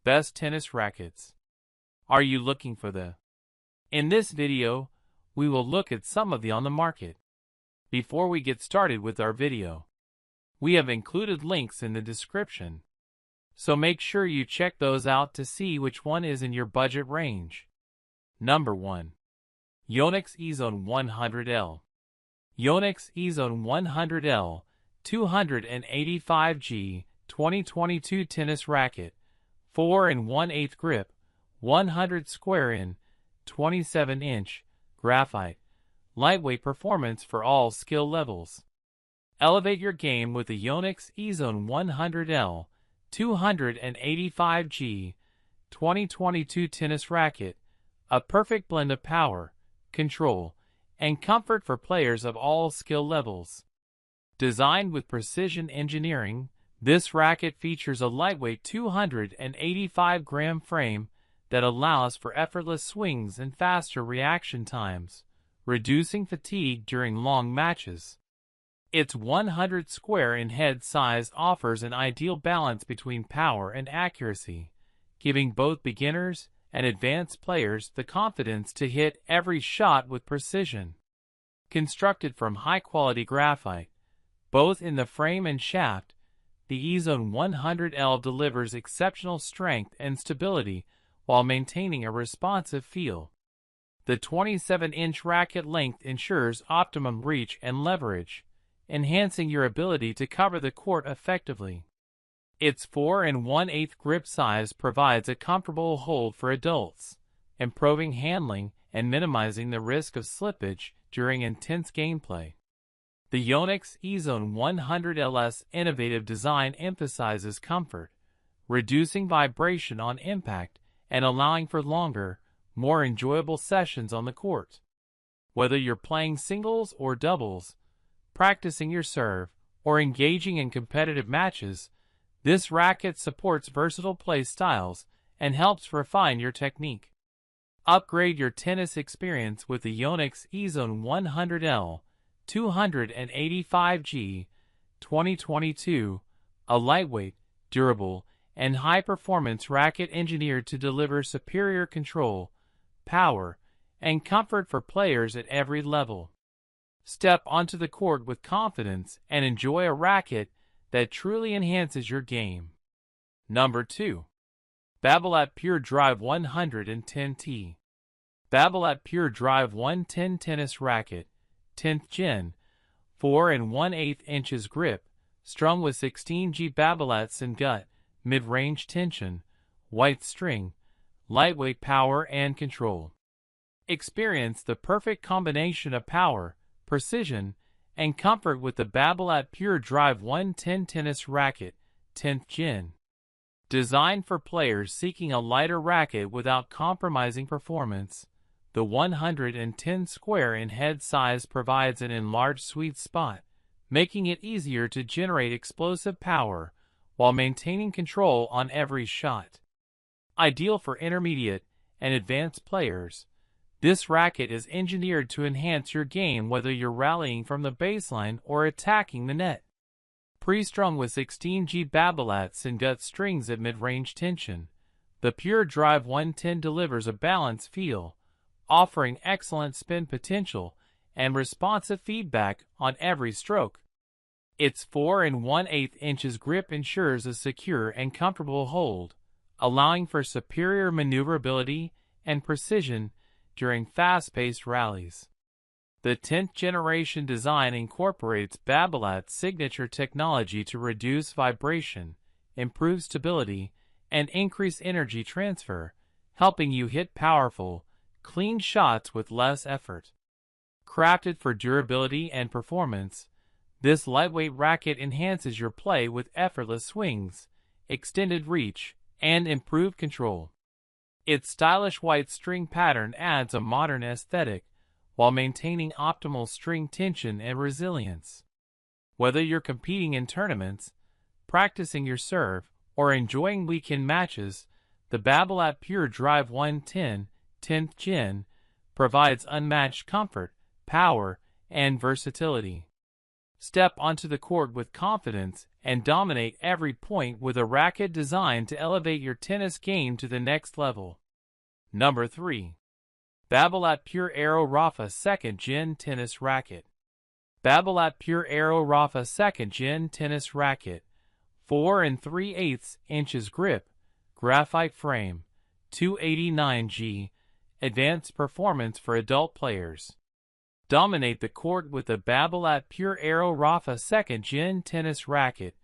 Best tennis rackets. Are you looking for the? In this video, we will look at some of the on the market. Before we get started with our video, we have included links in the description, so make sure you check those out to see which one is in your budget range. Number 1. Yonex EZONE 100L. Yonex EZONE 100L 285G 2022 tennis racket, 4 1/8 grip, 100 square in, 27-inch, graphite, lightweight performance for all skill levels. Elevate your game with the Yonex EZONE 100L 285G 2022 tennis racket, a perfect blend of power, control, and comfort for players of all skill levels. Designed with precision engineering, this racket features a lightweight 285-gram frame that allows for effortless swings and faster reaction times, reducing fatigue during long matches. Its 100 square in head size offers an ideal balance between power and accuracy, giving both beginners and advanced players the confidence to hit every shot with precision. Constructed from high-quality graphite, both in the frame and shaft, the EZONE 100L delivers exceptional strength and stability while maintaining a responsive feel. The 27-inch racket length ensures optimum reach and leverage, enhancing your ability to cover the court effectively. Its 4 1/8 grip size provides a comfortable hold for adults, improving handling and minimizing the risk of slippage during intense gameplay. The Yonex EZONE 100L's innovative design emphasizes comfort, reducing vibration on impact and allowing for longer, more enjoyable sessions on the court. Whether you're playing singles or doubles, practicing your serve, or engaging in competitive matches, this racket supports versatile play styles and helps refine your technique. Upgrade your tennis experience with the Yonex EZONE 100L 285G 2022, a lightweight, durable, and high-performance racket engineered to deliver superior control, power, and comfort for players at every level. Step onto the court with confidence and enjoy a racket that truly enhances your game. Number 2. Babolat Pure Drive 110T. Babolat Pure Drive 110 tennis racket, 10th gen, 4 1/8 inches grip, strung with 16G Babolat Gut, mid-range tension, white string, lightweight power and control. Experience the perfect combination of power, precision, and comfort with the Babolat Pure Drive 110 tennis racket, 10th gen. Designed for players seeking a lighter racket without compromising performance, the 110 square in head size provides an enlarged sweet spot, making it easier to generate explosive power while maintaining control on every shot. Ideal for intermediate and advanced players, this racket is engineered to enhance your game whether you're rallying from the baseline or attacking the net. Pre-strung with 16G Babolat Gut strings at mid-range tension, the Pure Drive 110 delivers a balanced feel, offering excellent spin potential and responsive feedback on every stroke. Its 4 1/8 inches grip ensures a secure and comfortable hold, allowing for superior maneuverability and precision during fast-paced rallies. The 10th generation design incorporates Babolat's signature technology to reduce vibration, improve stability, and increase energy transfer, helping you hit powerful, clean shots with less effort. Crafted for durability and performance, this lightweight racket enhances your play with effortless swings, extended reach, and improved control. Its stylish white string pattern adds a modern aesthetic while maintaining optimal string tension and resilience. Whether you're competing in tournaments, practicing your serve, or enjoying weekend matches, the Babolat Pure Drive 110 10th gen provides unmatched comfort, power, and versatility. Step onto the court with confidence and dominate every point with a racket designed to elevate your tennis game to the next level. Number 3. Babolat Pure Aero Rafa 2nd Gen Tennis Racket. Babolat Pure Aero Rafa 2nd Gen Tennis Racket. 4 3/8 inches grip, graphite frame, 289G, advanced performance for adult players. Dominate the court with the Babolat Pure Aero Rafa 2nd Gen Tennis Racket,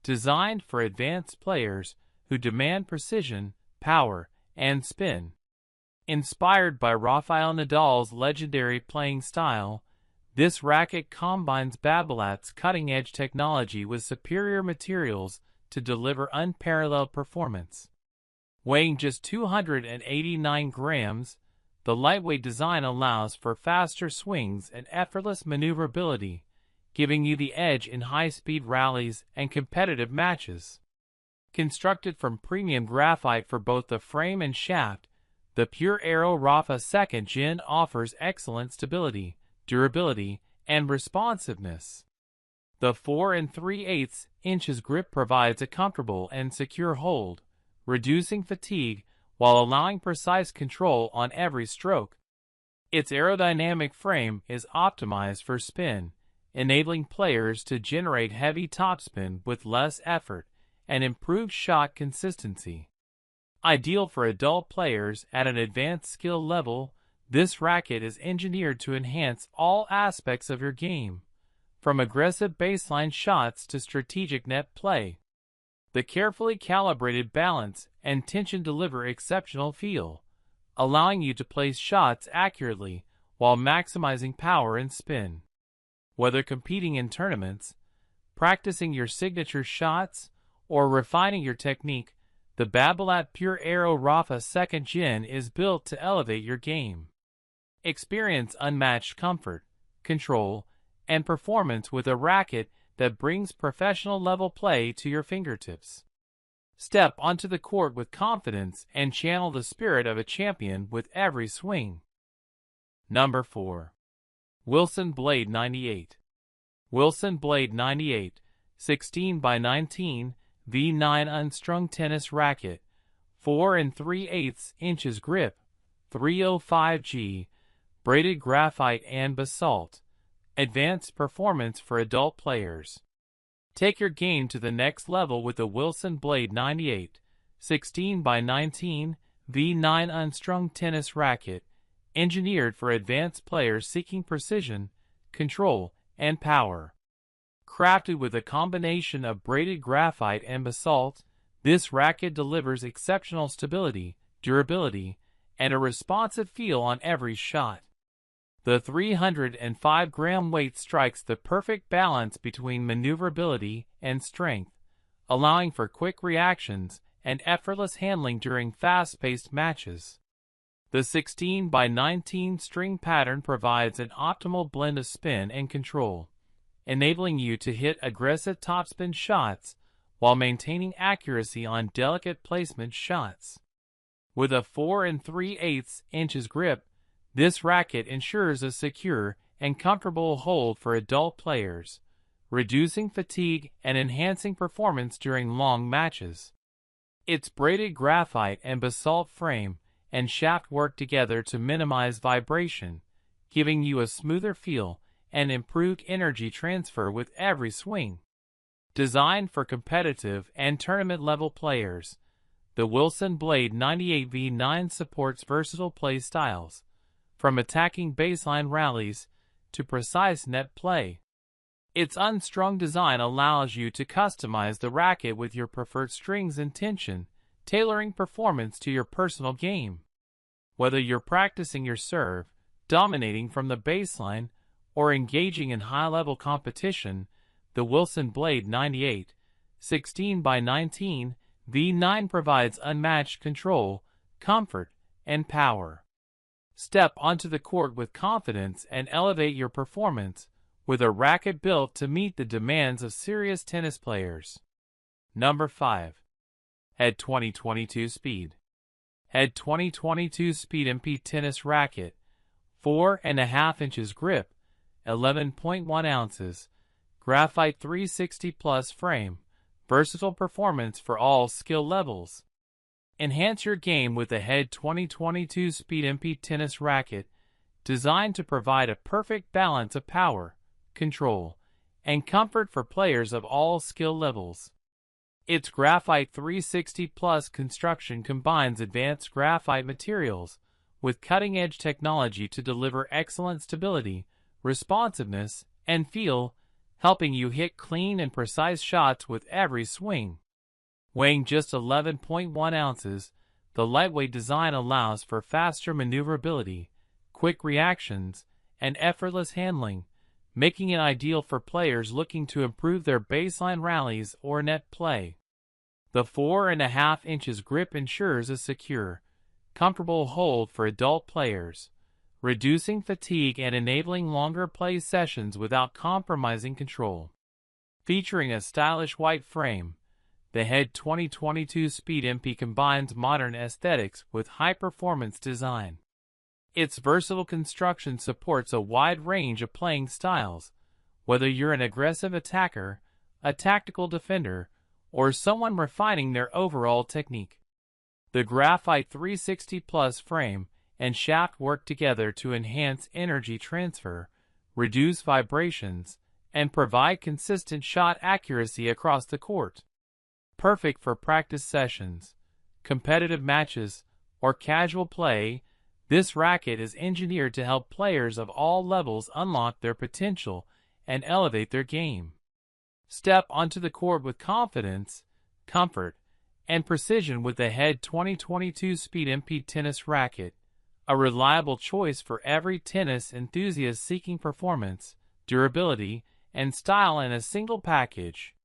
designed for advanced players who demand precision, power, and spin. Inspired by Rafael Nadal's legendary playing style, this racket combines Babolat's cutting-edge technology with superior materials to deliver unparalleled performance. Weighing just 289 grams, the lightweight design allows for faster swings and effortless maneuverability, giving you the edge in high-speed rallies and competitive matches. Constructed from premium graphite for both the frame and shaft, the Pure Aero Rafa 2nd Gen offers excellent stability, durability, and responsiveness. The 4 3/8 inches grip provides a comfortable and secure hold, reducing fatigue while allowing precise control on every stroke. Its aerodynamic frame is optimized for spin, enabling players to generate heavy topspin with less effort and improved shot consistency. Ideal for adult players at an advanced skill level, this racket is engineered to enhance all aspects of your game, from aggressive baseline shots to strategic net play. The carefully calibrated balance and tension deliver exceptional feel, allowing you to place shots accurately while maximizing power and spin. Whether competing in tournaments, practicing your signature shots, or refining your technique, the Babolat Pure Aero Rafa 2nd Gen is built to elevate your game. Experience unmatched comfort, control, and performance with a racket that brings professional-level play to your fingertips. Step onto the court with confidence and channel the spirit of a champion with every swing. Number 4. Wilson Blade 98. Wilson Blade 98, 16x19, V9 Unstrung Tennis Racket, 4 3/8 inches grip, 305G, braided graphite and basalt, advanced performance for adult players. Take your game to the next level with the Wilson Blade 98, 16x19, V9 Unstrung Tennis Racket, engineered for advanced players seeking precision, control, and power. Crafted with a combination of braided graphite and basalt, this racket delivers exceptional stability, durability, and a responsive feel on every shot. The 305-gram weight strikes the perfect balance between maneuverability and strength, allowing for quick reactions and effortless handling during fast-paced matches. The 16x19 string pattern provides an optimal blend of spin and control, enabling you to hit aggressive topspin shots while maintaining accuracy on delicate placement shots. With a 4 3/8 inches grip, this racket ensures a secure and comfortable hold for adult players, reducing fatigue and enhancing performance during long matches. Its braided graphite and basalt frame and shaft work together to minimize vibration, giving you a smoother feel and improved energy transfer with every swing. Designed for competitive and tournament-level players, the Wilson Blade 98 V9 supports versatile play styles, from attacking baseline rallies to precise net play. Its unstrung design allows you to customize the racket with your preferred strings and tension, tailoring performance to your personal game. Whether you're practicing your serve, dominating from the baseline, or engaging in high-level competition, the Wilson Blade 98, 16x19, V9 provides unmatched control, comfort, and power. Step onto the court with confidence and elevate your performance with a racket built to meet the demands of serious tennis players. Number 5. Head 2022 Speed. Head 2022 Speed MP Tennis Racket, 4.5 inches grip, 11.1 ounces, Graphite 360 Plus frame, versatile performance for all skill levels. Enhance your game with the Head 2022 Speed MP Tennis Racket, designed to provide a perfect balance of power, control, and comfort for players of all skill levels. Its Graphite 360 Plus construction combines advanced graphite materials with cutting-edge technology to deliver excellent stability, responsiveness, and feel, helping you hit clean and precise shots with every swing. Weighing just 11.1 ounces, the lightweight design allows for faster maneuverability, quick reactions, and effortless handling, making it ideal for players looking to improve their baseline rallies or net play. The 4.5 inches grip ensures a secure, comfortable hold for adult players, reducing fatigue and enabling longer play sessions without compromising control. Featuring a stylish white frame, the Head 2022 Speed MP combines modern aesthetics with high-performance design. Its versatile construction supports a wide range of playing styles, whether you're an aggressive attacker, a tactical defender, or someone refining their overall technique. The Graphite 360 Plus frame and shaft work together to enhance energy transfer, reduce vibrations, and provide consistent shot accuracy across the court. Perfect for practice sessions, competitive matches, or casual play, this racket is engineered to help players of all levels unlock their potential and elevate their game. Step onto the court with confidence, comfort, and precision with the Head 2022 Speed MP Tennis Racket, a reliable choice for every tennis enthusiast seeking performance, durability, and style in a single package.